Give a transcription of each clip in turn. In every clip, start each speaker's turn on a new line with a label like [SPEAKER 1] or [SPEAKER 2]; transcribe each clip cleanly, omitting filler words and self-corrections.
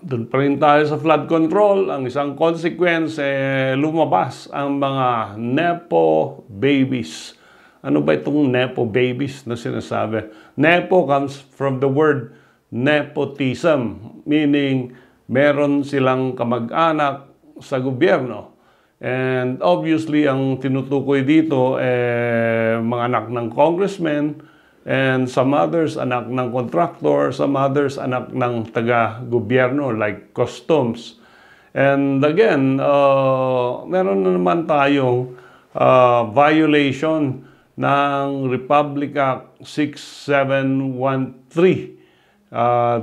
[SPEAKER 1] Doon pa rin tayo sa flood control. Ang isang consequence, lumabas ang mga Nepo babies. Ano ba itong Nepo babies na sinasabi? Nepo comes from the word nepotism, meaning meron silang kamag-anak sa gobyerno. And obviously, ang tinutukoy dito, mga anak ng congressmen, and some others anak ng contractor, some others anak ng taga-gobyerno like customs. And again, meron na naman tayong violation ng Republic Act 6713.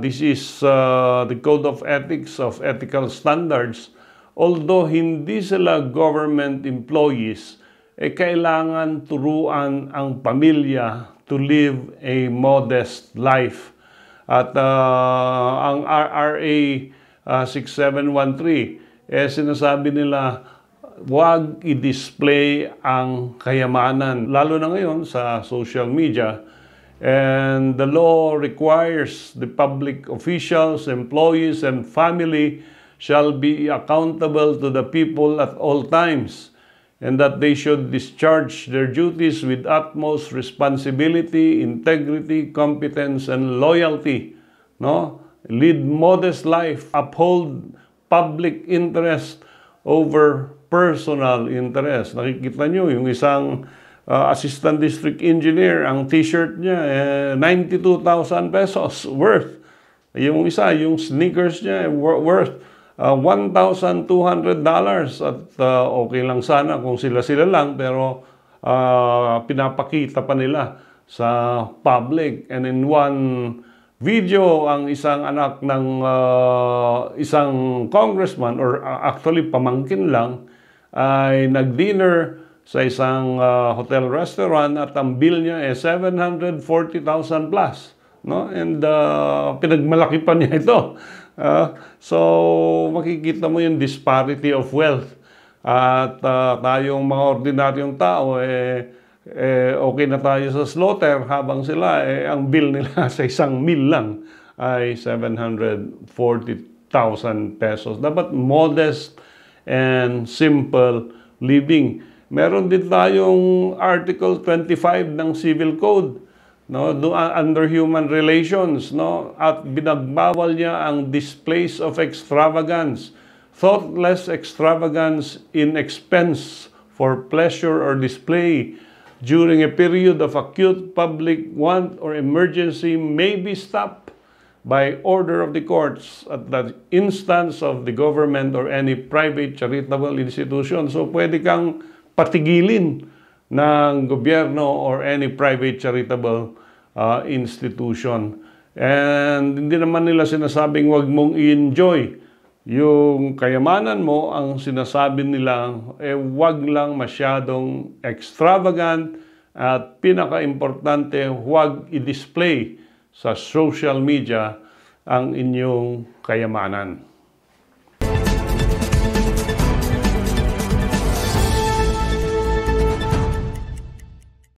[SPEAKER 1] This is the Code of Ethics of Ethical Standards. Although hindi sila government employees, kailangan turuan ang pamilya to live a modest life. At ang RRA 6713, sinasabi nila, huwag i-display ang kayamanan, lalo na ngayon sa social media. And the law requires the public officials, employees, and family shall be accountable to the people at all times, and that they should discharge their duties with utmost responsibility, integrity, competence, and loyalty. No? Lead modest life, uphold public interest over personal interest. Nakikita nyo, yung isang assistant district engineer, ang t-shirt niya, 92,000 pesos worth. Yung isa, yung sneakers niya, worth $1,200. At okay lang sana kung sila-sila lang, pero pinapakita pa nila sa public. And in one video, ang isang anak ng isang congressman, or actually pamangkin lang, ay nag-dinner sa isang hotel restaurant at ang bill niya 740,000 plus. No? And pinagmalaki pa niya ito. So, makikita mo yung disparity of wealth. At tayong mga ordinaryong tao, okay na tayo sa slaughter, habang sila, ang bill nila sa isang meal lang ay 740,000 pesos. Dapat modest and simple living. Meron din tayong Article 25 ng Civil Code, no, under human relations, no, at binagbawal niya ang displays of extravagance, thoughtless extravagance in expense for pleasure or display during a period of acute public want or emergency may be stopped by order of the courts at the instance of the government or any private charitable institution. So pwede kang patigilin ng gobyerno or any private charitable institution. And hindi naman nila sinasabing wag mong i-enjoy yung kayamanan mo. Ang sinasabi nila, wag lang masyadong extravagant, at pinaka-importante, wag i-display sa social media ang inyong kayamanan.